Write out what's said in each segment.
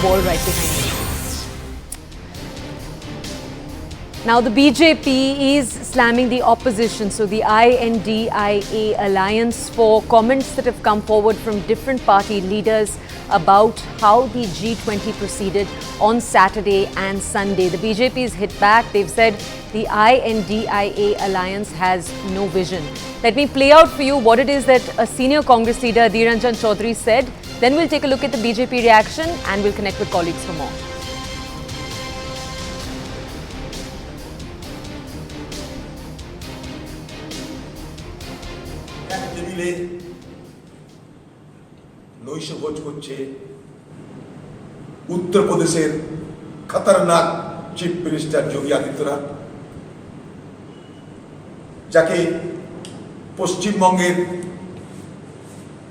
Ball right behind me. Now the BJP is slamming the opposition, so the I.N.D.I.A alliance, for comments that have come forward from different party leaders about how the G20 proceeded on Saturday and Sunday. The BJP has hit back. They've said the I.N.D.I.A alliance has no vision. Let me play out for you what it is that a senior Congress leader, I.N.D.I.A Chaudhary, said. Then we'll take a look at the BJP reaction and we'll connect with colleagues for more. নৈশভোজ করছে উত্তরপ্রদেশের খতরনাক chief minister Yogi Adityanath, যাকে পশ্চিমবঙ্গের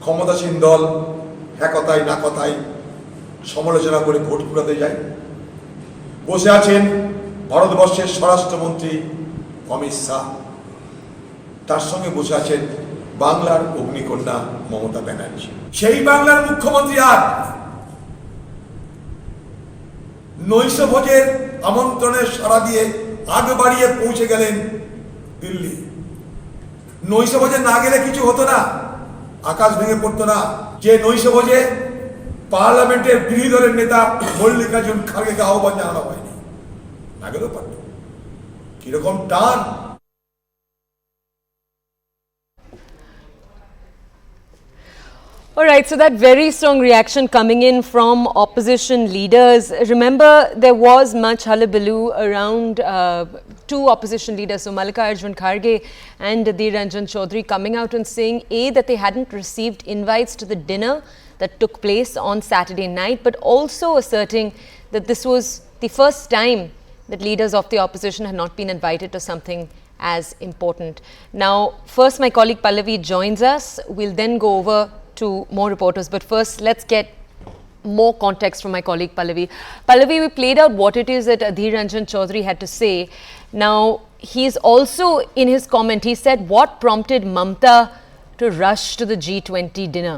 ক্ষমতাসীন দল হ্যাঁ কথায় না কথায় সমালোচনা করে ভোট কুড়াতে যায়। বসে আছেন ভারতবর্ষের স্বরাষ্ট্রমন্ত্রী অমিত শাহ, তার সঙ্গে বসে আছেন বাংলার অগ্নিকন্যা মমতা ব্যানার্জি। সেই বাংলার মুখ্যমন্ত্রী আর নৈশভোজের আমন্ত্রণের সাড়া দিয়ে আগে বাড়িয়ে পৌঁছে গেলেন দিল্লি। নৈশভোজে না গেলে কিছু হতো না, আকাশ ভেঙে পড়তো না। যে নৈশভোজে পার্লামেন্টের বিরোধী দলের নেতা মল্লিকার্জুন খাড়গেকে আহ্বান জানানো হয়নি, না গেলেও পারত। কিরকম টান! All right, so that very strong reaction coming in from opposition leaders. Remember, there was much hullabaloo around two opposition leaders, so Mallikarjun Kharge and I.N.D.I.A Chaudhary, coming out and saying, A, that they hadn't received invites to the dinner that took place on Saturday night, but also asserting that this was the first time that leaders of the opposition had not been invited to something as important. Now, first my colleague Pallavi joins us. We'll then go over to more reporters, but first let's get more context from my colleague Pallavi. Pallavi, we played out what it is that I.N.D.I.A Chaudhary had to say. Now, he's also, in his comment, he said what prompted Mamta to rush to the G20 dinner.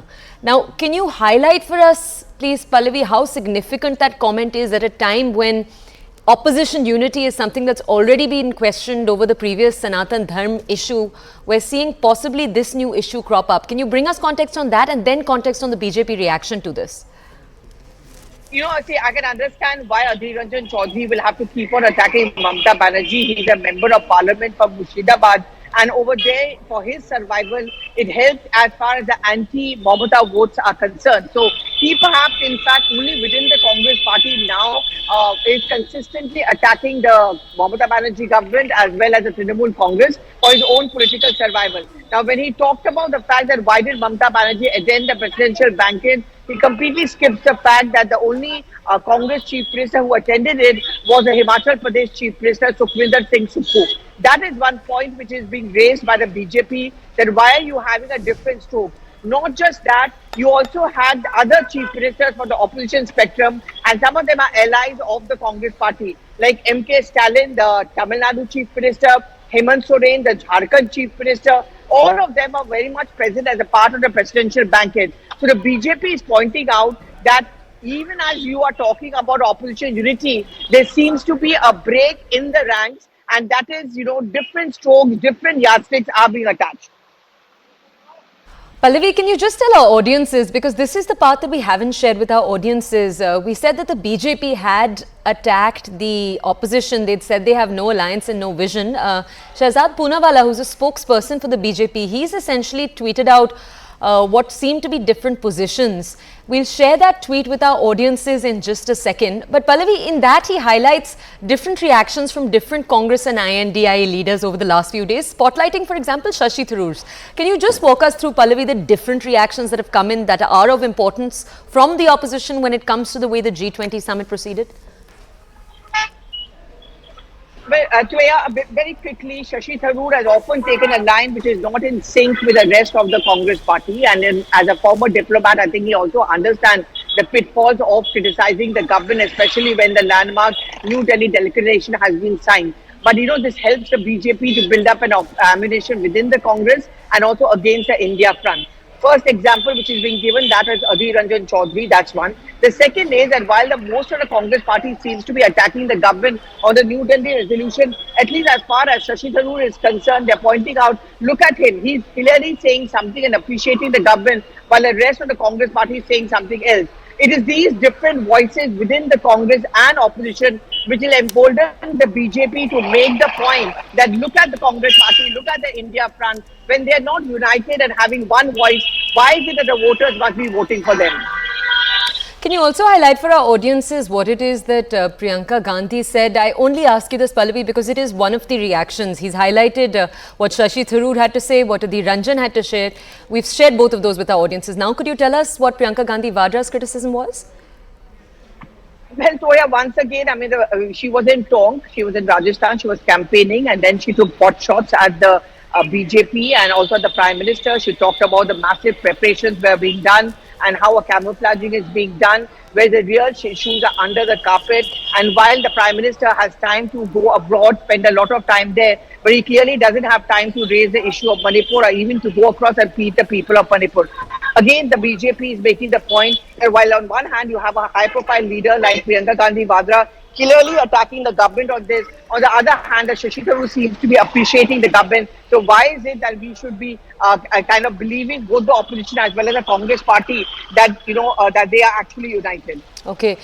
Now, can you highlight for us, please, Pallavi, how significant that comment is at a time when opposition unity is something that's already been questioned over the previous Sanatan Dharm issue? We're seeing possibly this new issue crop up. Can you bring us context on that and then context on the BJP reaction to this? You know, see, I can understand why I.N.D.I.A Chaudhary will have to keep on attacking Mamta Banerjee. He's a member of parliament from Murshidabad. And over there, for his survival, it helps as far as the anti-Mamata votes are concerned. So he perhaps, in fact, only within the Congress party now is consistently attacking the Mamata Banerjee government as well as the Trinamool Congress for his own political survival. Now, when he talked about the fact that why did Mamata Banerjee attend the presidential banquet, he completely skips the fact that the only Congress chief minister who attended it was the Himachal Pradesh chief minister, Sukhwinder Singh Sukkhu. That is one point which is being raised by the BJP, that why are you having a different stroke? Not just that, you also had other chief ministers for the opposition spectrum, and some of them are allies of the Congress party, like M.K. Stalin, the Tamil Nadu chief minister, Hemant Soren, the Jharkhand chief minister. All of them are very much present as a part of the presidential banquet. So the BJP is pointing out that even as you are talking about opposition unity, there seems to be a break in the ranks, and that is, you know, different strokes, different yardsticks are being attached. Pallavi, can you just tell our audiences, because this is the part that we haven't shared with our audiences. We said that the BJP had attacked the opposition. They'd said they have no alliance and no vision. Shahzad Poonawalla, who's a spokesperson for the BJP, he's essentially tweeted out what seem to be different positions. We'll share that tweet with our audiences in just a second. But Pallavi, in that he highlights different reactions from different Congress and I.N.D.I.A leaders over the last few days, spotlighting, for example, Shashi Tharoor's. Can you just walk us through, Pallavi, the different reactions that have come in that are of importance from the opposition when it comes to the way the G20 summit proceeded? Well, very quickly, Shashi Tharoor has often taken a line which is not in sync with the rest of the Congress party. And as a former diplomat, I think he also understands the pitfalls of criticizing the government, especially when the landmark New Delhi Declaration has been signed. But, you know, this helps the BJP to build up an ammunition within the Congress and also against the India front. First example which is being given, that is Adhir Ranjan Chaudhary, that's one. The second is that while the most of the Congress party seems to be attacking the government on the New Delhi resolution, at least as far as Shashi Tharoor is concerned, they're pointing out, look at him, he's clearly saying something and appreciating the government, while the rest of the Congress party is saying something else. It is these different voices within the Congress and opposition which will embolden the BJP to make the point that look at the Congress party, look at the India front. When they are not united and having one voice, why is it that the voters must be voting for them? Can you also highlight for our audiences what it is that Priyanka Gandhi said? I only ask you this, Pallavi, because it is one of the reactions. He's highlighted what Shashi Tharoor had to say, what Adhir Ranjan had to share. We've shared both of those with our audiences. Now, could you tell us what Priyanka Gandhi Vadra's criticism was? Well, Toya, once again, I mean, she was in Tonk, she was in Rajasthan, she was campaigning, and then she took pot shots at the BJP and also the Prime Minister. She talked about the massive preparations were being done and how a camouflaging is being done, where the real issues are under the carpet. And while the Prime Minister has time to go abroad, spend a lot of time there, but he clearly doesn't have time to raise the issue of Manipur or even to go across and feed the people of Manipur. Again, the BJP is making the point that while on one hand you have a high-profile leader like Priyanka Gandhi Vadra clearly attacking the government on this, on the other hand, the Shashi Tharoor seems to be appreciating the government. So why is it that we should be kind of believing both the opposition as well as the Congress party that that they are actually united? Okay.